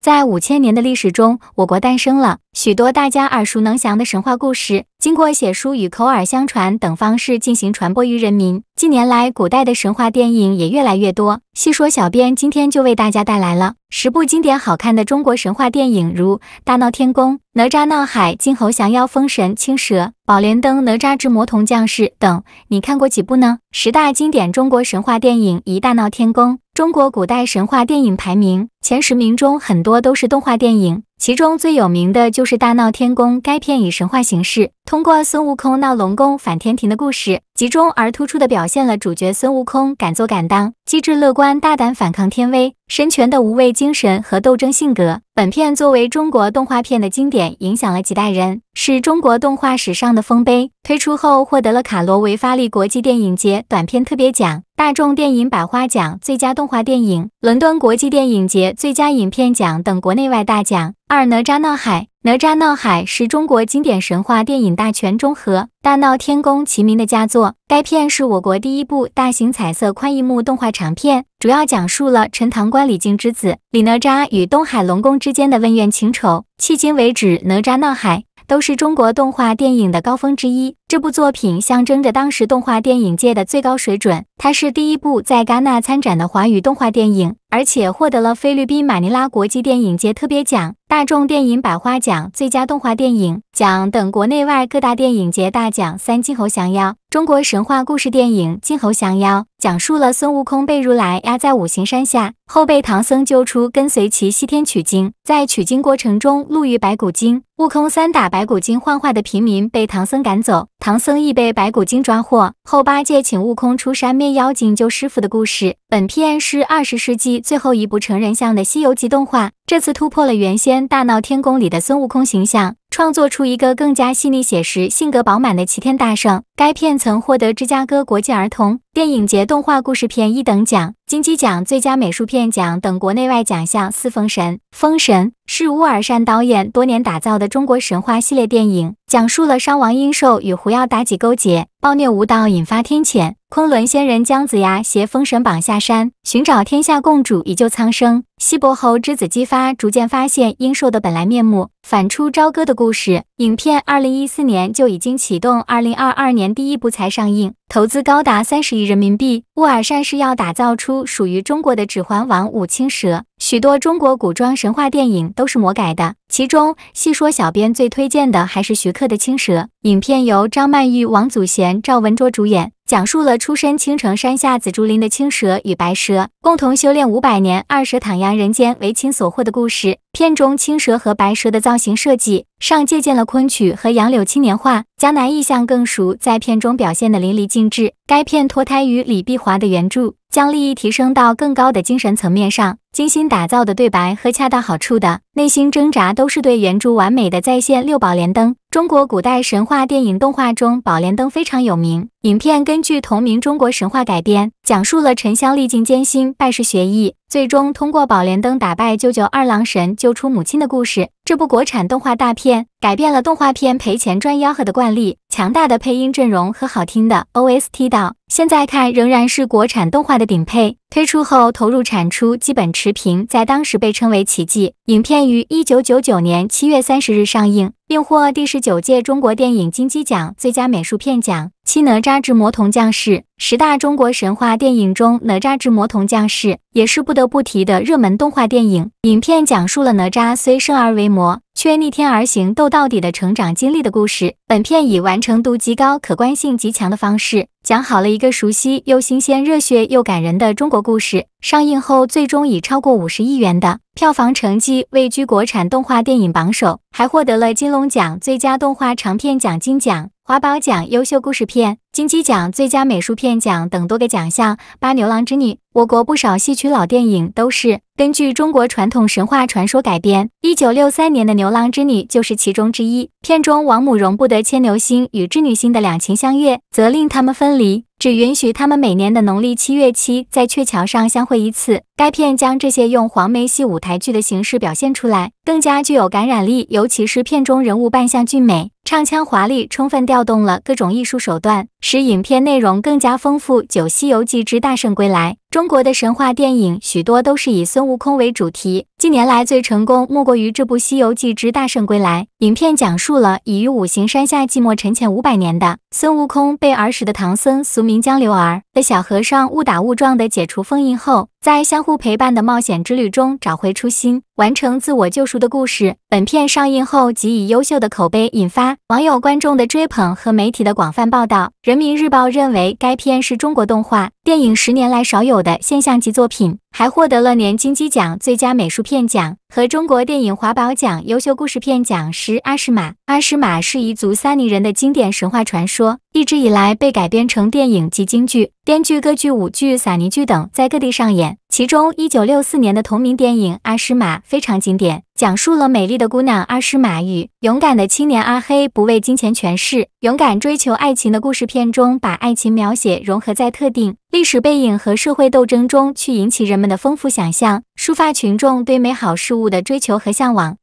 在5000年的历史中，我国诞生了许多大家耳熟能详的神话故事，经过写书与口耳相传等方式进行传播于人民。近年来，古代的神话电影也越来越多。细说小编今天就为大家带来了10部经典好看的中国神话电影，如《大闹天宫》、《哪吒闹海》、《金猴降妖》、《封神》、《青蛇》、《宝莲灯》、《哪吒之魔童降世》等。你看过几部呢？10大经典中国神话电影一大闹天宫。中国古代神话电影排名前10名中，很多都是动画电影。其中最有名的就是《大闹天宫》，该片以神话形式，通过孙悟空闹龙宫反天庭的故事，集中而突出地表现了主角孙悟空敢做敢当、机智乐观、大胆反抗天威、身权的无畏精神和斗争性格。本片作为中国动画片的经典，影响了几代人，是中国动画史上的丰碑。推出后获得了卡罗维发利国际电影节短片特别奖、大众电影百花奖最佳动画电影、伦敦国际电影节最佳影片奖等国内外大奖。哪吒闹海。哪吒闹海是中国经典神话电影大全中和大闹天宫齐名的佳作。该片是我国第一部大型彩色宽银幕动画长片，主要讲述了陈塘关李靖之子李哪吒与东海龙宫之间的恩怨情仇。迄今为止，哪吒闹海都是中国动画电影的高峰之一。这部作品象征着当时动画电影界的最高水准，它是第一部在戛纳参展的华语动画电影，而且获得了菲律宾马尼拉国际电影节特别奖、大众电影百花奖最佳动画电影奖等国内外各大电影节大奖。金猴降妖。中国神话故事电影《金猴降妖》讲述了孙悟空被如来压在五行山下，后被唐僧救出，跟随其西天取经。在取经过程中路遇白骨精，悟空3打白骨精幻化的平民被唐僧赶走，唐僧亦被白骨精抓获，后八戒请悟空出山灭妖精救师傅的故事。本片是20世纪最后一部成人向的西游记动画，这次突破了原先大闹天宫里的孙悟空形象，创作出一个更加细腻写实、性格饱满的齐天大圣。该片曾获得芝加哥国际儿童电影节动画故事片1等奖、金鸡奖最佳美术片奖等国内外奖项。封神。封神是乌尔善导演多年打造的中国神话系列电影，讲述了商王殷寿与狐妖妲己勾结，暴虐无道引发天谴，昆仑仙人姜子牙携封神榜下山，寻找天下共主以救苍生。西伯侯之子姬发逐渐发现殷寿的本来面目，反出朝歌的故事。影片2014年就已经启动，2022年第1部才上映，投资高达30亿人民币。乌尔善是要打造出属于中国的指环王五青蛇。许多中国古装神话电影都是魔改的，其中细说小编最推荐的还是徐克的青蛇。影片由张曼玉、王祖贤、赵文卓主演，讲述了出身青城山下紫竹林的青蛇与白蛇共同修炼500年，二蛇徜徉人间为亲所获的故事。片中青蛇和白蛇的造型设计上借鉴了昆曲和杨柳青年画，江南意象更熟，在片中表现得淋漓尽致。该片脱胎于李碧华的原著，将立意提升到更高的精神层面上，精心打造的对白和恰到好处的内心挣扎都是对原著完美的再现。宝莲灯。中国古代神话电影动画中，宝莲灯非常有名。影片根据同名中国神话改编，讲述了沉香历尽艰辛，拜师学艺，最终通过宝莲灯打败舅舅二郎神，救出母亲的故事。这部国产动画大片改变了动画片赔钱赚吆喝的惯例，强大的配音阵容和好听的 OST 到现在看仍然是国产动画的顶配。推出后投入产出基本持平，在当时被称为奇迹。影片于1999年7月30日上映，并获第19届中国电影金鸡奖最佳美术片奖。哪吒之魔童降世。10大中国神话电影中，哪吒之魔童降世也是不得不提的热门动画电影。影片讲述了哪吒虽生而为魔，却逆天而行斗到底的成长经历的故事。本片以完成度极高、可观性极强的方式，讲好了一个熟悉又新鲜、热血又感人的中国故事。上映后最终以超过50亿元的票房成绩位居国产动画电影榜首，还获得了金龙奖最佳动画长片奖金奖、华宝奖优秀故事片、金鸡奖最佳美术片奖等多个奖项。牛郎织女。我国不少戏曲老电影都是根据中国传统神话传说改编，1963年的牛郎织女就是其中之一。片中王母容不得牵牛星与织女星的两情相悦，责令他们分离，只允许他们每年的农历7月7在鹊桥上相会一次。该片将这些用黄梅戏舞台剧的形式表现出来，更加具有感染力，尤其是片中人物扮相俊美，唱腔华丽，充分调动了各种艺术手段，使影片内容更加丰富。《西游记之大圣归来》，中国的神话电影许多都是以孙悟空为主题，近年来最成功莫过于这部《西游记之大圣归来》。影片讲述了已于五行山下寂寞沉潜500年的孙悟空，被儿时的唐僧俗名江流儿的小和尚误打误撞地解除封印后，在相互陪伴的冒险之旅中找回初心，完成自我救赎的故事。本片上映后即以优秀的口碑引发网友观众的追捧和媒体的广泛报道。人民日报认为该片是中国动画电影10年来少有的现象级作品，还获得了年金鸡奖最佳美术片奖和中国电影华宝奖优秀故事片奖。阿诗玛。阿诗玛是彝族撒尼人的经典神话传说，一直以来被改编成电影及京剧、滇剧、歌剧、舞剧、撒尼剧等，在各地上演。其中1964年的同名电影《阿诗玛》非常经典，讲述了美丽的姑娘阿诗玛与勇敢的青年阿黑不为金钱权势，勇敢追求爱情的故事。片中把爱情描写融合在特定历史背景和社会斗争中，去引起人们的丰富想象，抒发群众对美好事物的追求和向往。